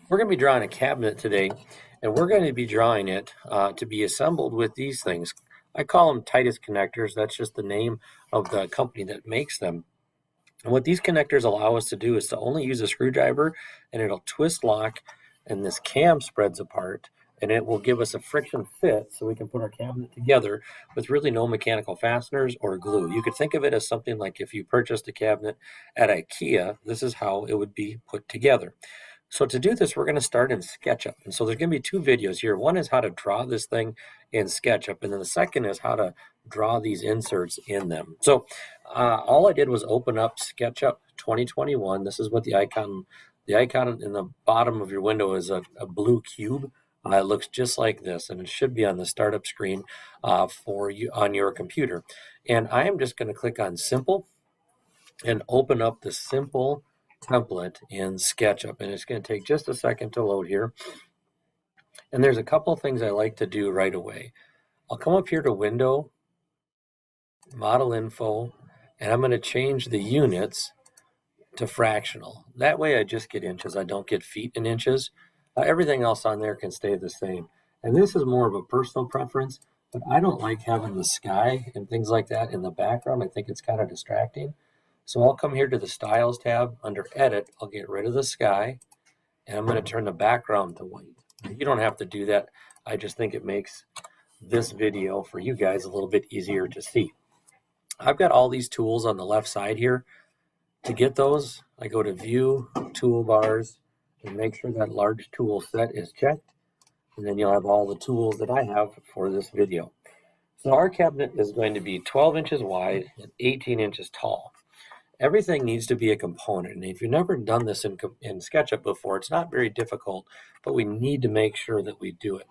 We're going to be drawing a cabinet today, and we're going to be drawing it to be assembled with these things. I call them Titus Connectors. That's just the name of the company that makes them. And what these connectors allow us to do is to only use a screwdriver, and it'll twist lock, and this cam spreads apart, and it will give us a friction fit so we can put our cabinet together with really no mechanical fasteners or glue. You could think of it as something like if you purchased a cabinet at IKEA, this is how it would be put together. So to do this, we're going to start in Sketchup. And so there's going to be two videos here. One is how to draw this thing in Sketchup, and then the second is how to draw these inserts in them. So all I did was open up Sketchup 2021. This is what the icon in the bottom of your window is a blue cube. It looks just like this, and it should be on the startup screen for you on your computer. And I am just going to click on Simple and open up the Simple template in SketchUp, and it's going to take just a second to load here. And there's a couple of things I like to do right away. I'll come up here to Window, Model Info, and I'm going to change the units to fractional. That way I just get inches, I don't get feet and inches. Everything else on there can stay the same. And this is more of a personal preference, but I don't like having the sky and things like that in the background. I think it's kind of distracting. So I'll come here to the Styles tab. Under Edit, I'll get rid of the sky, and I'm going to turn the background to white. You don't have to do that. I just think it makes this video for you guys a little bit easier to see. I've got all these tools on the left side here. To get those, I go to View, Toolbars, and make sure that large tool set is checked, and then you'll have all the tools that I have for this video. So our cabinet is going to be 12 inches wide and 18 inches tall. Everything needs to be a component, and if you've never done this in SketchUp before, it's not very difficult, but we need to make sure that we do it.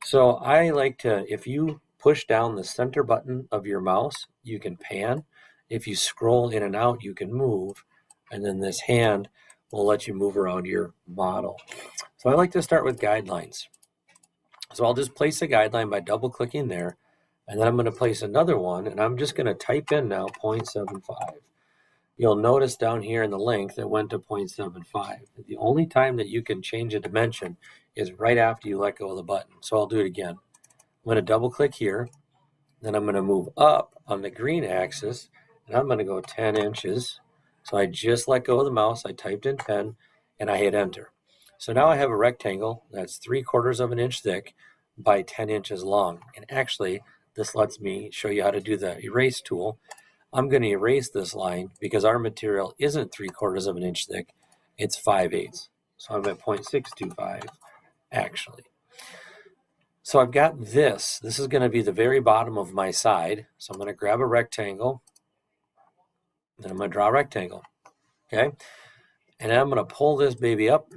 So I like to, if you push down the center button of your mouse, you can pan. If you scroll in and out, you can move, and then this hand will let you move around your model. So I like to start with guidelines. So I'll just place a guideline by double-clicking there, and then I'm going to place another one, and I'm just going to type in now 0.75. You'll notice down here in the length it went to 0.75. The only time that you can change a dimension is right after you let go of the button. So I'll do it again. I'm going to double click here, then I'm going to move up on the green axis, and I'm going to go 10 inches. So I just let go of the mouse, I typed in 10, and I hit enter. So now I have a rectangle that's 3/4 of an inch thick by 10 inches long. And actually, this lets me show you how to do the erase tool. I'm going to erase this line because our material isn't 3/4 of an inch thick, it's 5/8. So I'm at 0.625 actually. So I've got this. This is going to be the very bottom of my side. So I'm going to grab a rectangle, then I'm going to draw a rectangle, okay? And then I'm going to pull this baby up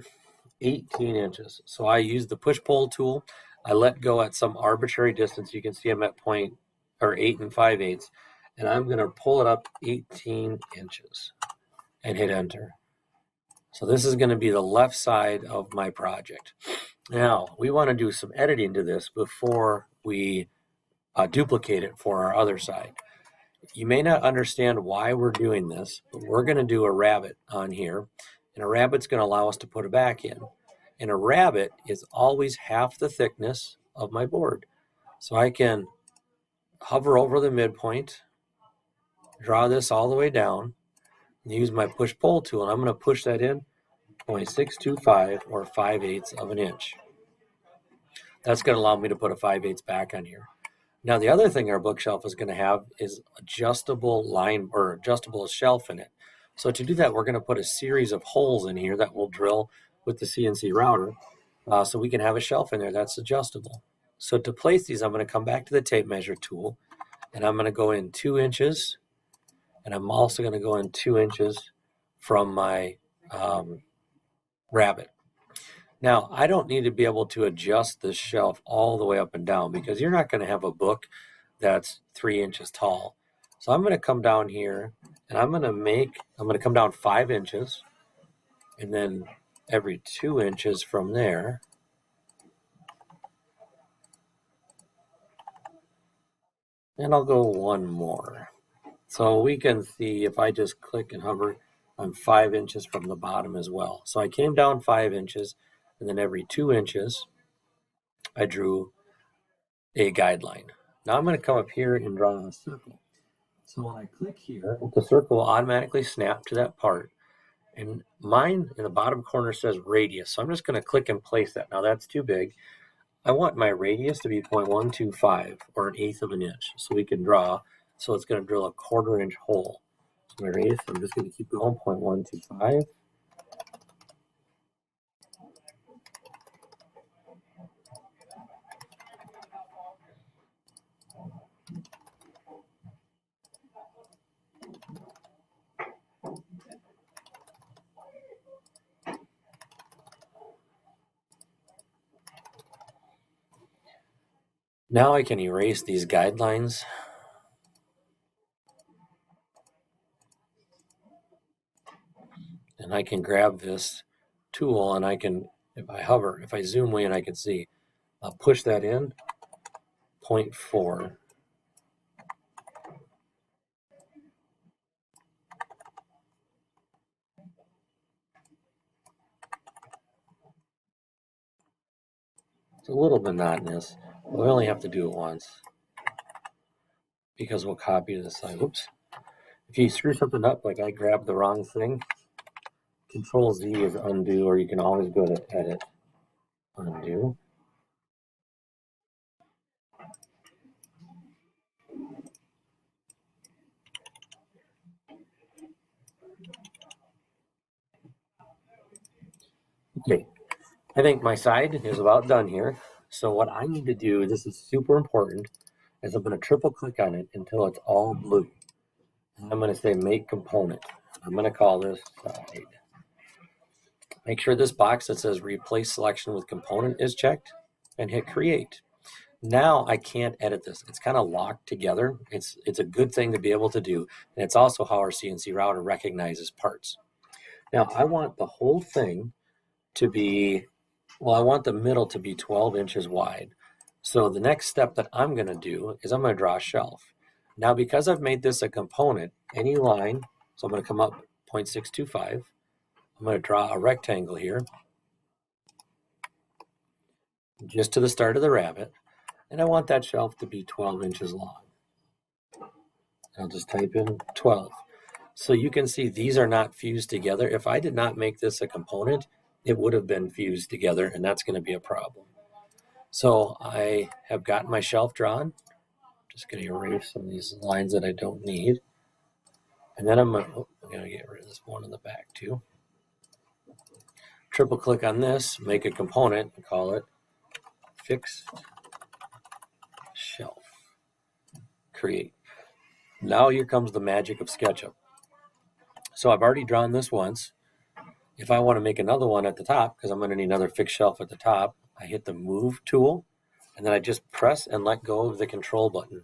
18 inches. So I use the push-pull tool. I let go at some arbitrary distance. You can see I'm at 8 5/8. And I'm going to pull it up 18 inches and hit enter. So this is going to be the left side of my project. Now, we want to do some editing to this before we duplicate it for our other side. You may not understand why we're doing this, but we're going to do a rabbit on here, and a rabbit's going to allow us to put a back in. And a rabbit is always half the thickness of my board. So I can hover over the midpoint, draw this all the way down, and use my push-pull tool, and I'm going to push that in 0.625 or 5/8 of an inch. That's going to allow me to put a 5/8 back on here. Now the other thing our bookshelf is going to have is adjustable line or adjustable shelf in it. So to do that, we're going to put a series of holes in here that we'll drill with the CNC router so we can have a shelf in there that's adjustable. So to place these, I'm going to come back to the tape measure tool, and I'm going to go in 2 inches. And I'm also going to go in 2 inches from my rabbit. Now, I don't need to be able to adjust this shelf all the way up and down because you're not going to have a book that's 3 inches tall. So I'm going to come down here, and I'm going to come down 5 inches, and then every 2 inches from there. And I'll go one more. So we can see if I just click and hover, I'm 5 inches from the bottom as well. So I came down 5 inches, and then every 2 inches, I drew a guideline. Now I'm going to come up here and draw a circle. So when I click here, the circle will automatically snap to that part. And mine in the bottom corner says radius. So I'm just going to click and place that. Now that's too big. I want my radius to be 0.125 or 1/8 of an inch. So we can draw. So it's going to drill a 1/4 inch hole. So my radius, I'm just going to keep going, 0.125. Now I can erase these guidelines. And I can grab this tool and I can, if I hover, if I zoom in, I can see, I'll push that in, 0.4. It's a little monotonous, but we only have to do it once because we'll copy this side. Oops. If you screw something up, like I grabbed the wrong thing, Control Z is undo, or you can always go to Edit, Undo. Okay, I think my side is about done here. So what I need to do, this is super important, is I'm going to triple click on it until it's all blue. I'm going to say Make Component. I'm going to call this Side. Make sure this box that says Replace Selection with Component is checked and hit Create. Now I can't edit this. It's kind of locked together. It's a good thing to be able to do. And it's also how our CNC router recognizes parts. Now I want the whole thing to be, well, I want the middle to be 12 inches wide. So the next step that I'm going to do is I'm going to draw a shelf. Now, because I've made this a component, any line, so I'm going to come up 0.625. I'm going to draw a rectangle here, just to the start of the rabbit. And I want that shelf to be 12 inches long. I'll just type in 12. So you can see these are not fused together. If I did not make this a component, it would have been fused together, and that's going to be a problem. So I have got my shelf drawn. Just going to erase some of these lines that I don't need. And then I'm going to get rid of this one in the back too. Triple click on this, make a component, and call it Fixed Shelf. Create. Now here comes the magic of SketchUp. So I've already drawn this once. If I want to make another one at the top, because I'm going to need another fixed shelf at the top, I hit the Move tool, and then I just press and let go of the Control button.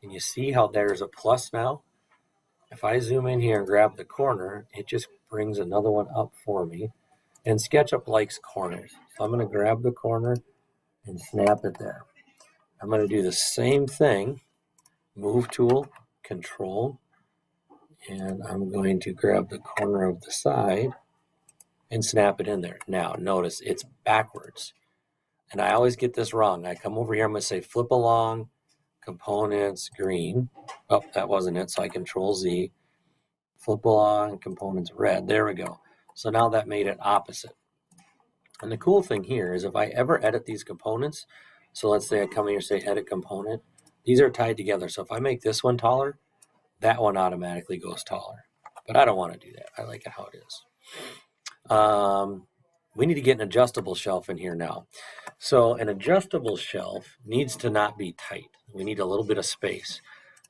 And you see how there's a plus now? If I zoom in here and grab the corner, it just brings another one up for me. And SketchUp likes corners. So I'm going to grab the corner and snap it there. I'm going to do the same thing, Move tool, Control, and I'm going to grab the corner of the side and snap it in there. Now, notice it's backwards. And I always get this wrong. I come over here, I'm going to say flip along, components, green. Oh, that wasn't it, so I Control Z. Flip along, components, red. There we go. So now that made it opposite. And the cool thing here is if I ever edit these components, so let's say I come here and say edit component, these are tied together. So if I make this one taller, that one automatically goes taller. But I don't want to do that. I like it how it is. We need to get an adjustable shelf in here now. So an adjustable shelf needs to not be tight. We need a little bit of space.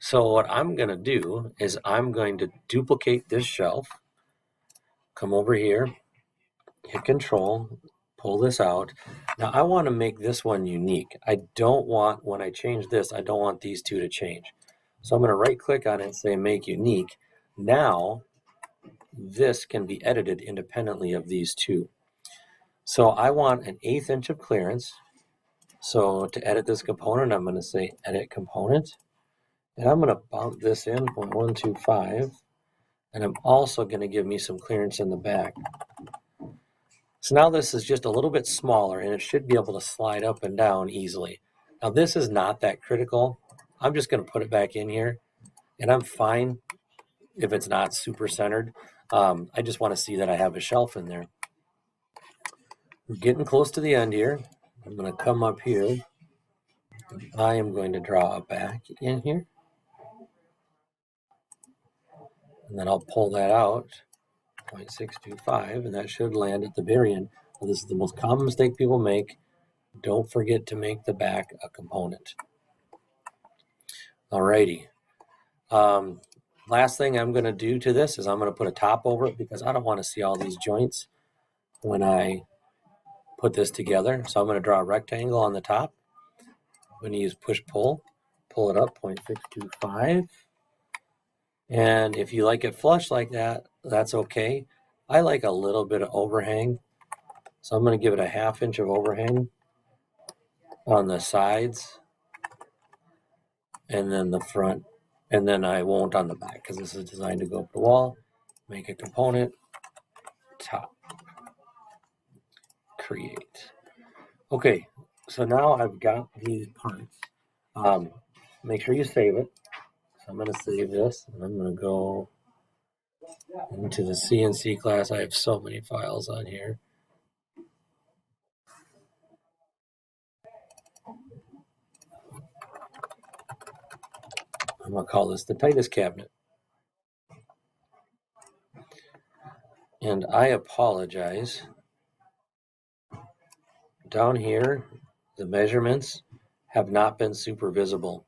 So what I'm going to do is I'm going to duplicate this shelf, come over here, hit Control, pull this out. Now I want to make this one unique. I don't want, when I change this, I don't want these two to change. So I'm going to right click on it and say Make Unique. Now this can be edited independently of these two. So I want an 1/8 inch of clearance. So to edit this component, I'm going to say Edit Component. And I'm going to bump this in 0.125. And I'm also going to give me some clearance in the back. So now this is just a little bit smaller, and it should be able to slide up and down easily. Now this is not that critical. I'm just going to put it back in here, and I'm fine if it's not super centered. I just want to see that I have a shelf in there. We're getting close to the end here. I'm going to come up here. I am going to draw a back in here. And then I'll pull that out, 0.625, and that should land at the very end. Well, this is the most common mistake people make. Don't forget to make the back a component. Alrighty. Last thing I'm going to do to this is I'm going to put a top over it because I don't want to see all these joints when I put this together. So I'm going to draw a rectangle on the top. I'm going to use push-pull. Pull it up, 0.625. And if you like it flush like that, that's okay. I like a little bit of overhang. So I'm going to give it a 1/2 inch of overhang on the sides and then the front. And then I won't on the back because this is designed to go up the wall. Make a component, top, create. Okay, so now I've got these parts. Make sure you save it. So I'm going to save this, and I'm going to go into the CNC class. I have so many files on here. I'm going to call this the Titus cabinet. And I apologize. Down here, the measurements have not been super visible.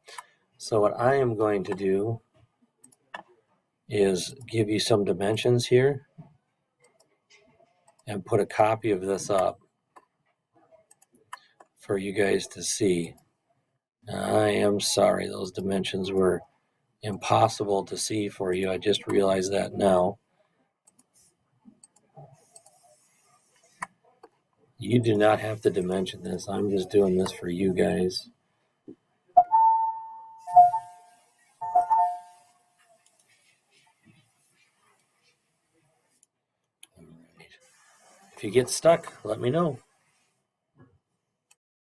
So what I am going to do is give you some dimensions here and put a copy of this up for you guys to see. I am sorry, those dimensions were impossible to see for you. I just realized that now. You do not have to dimension this. I'm just doing this for you guys. All right. If you get stuck, let me know.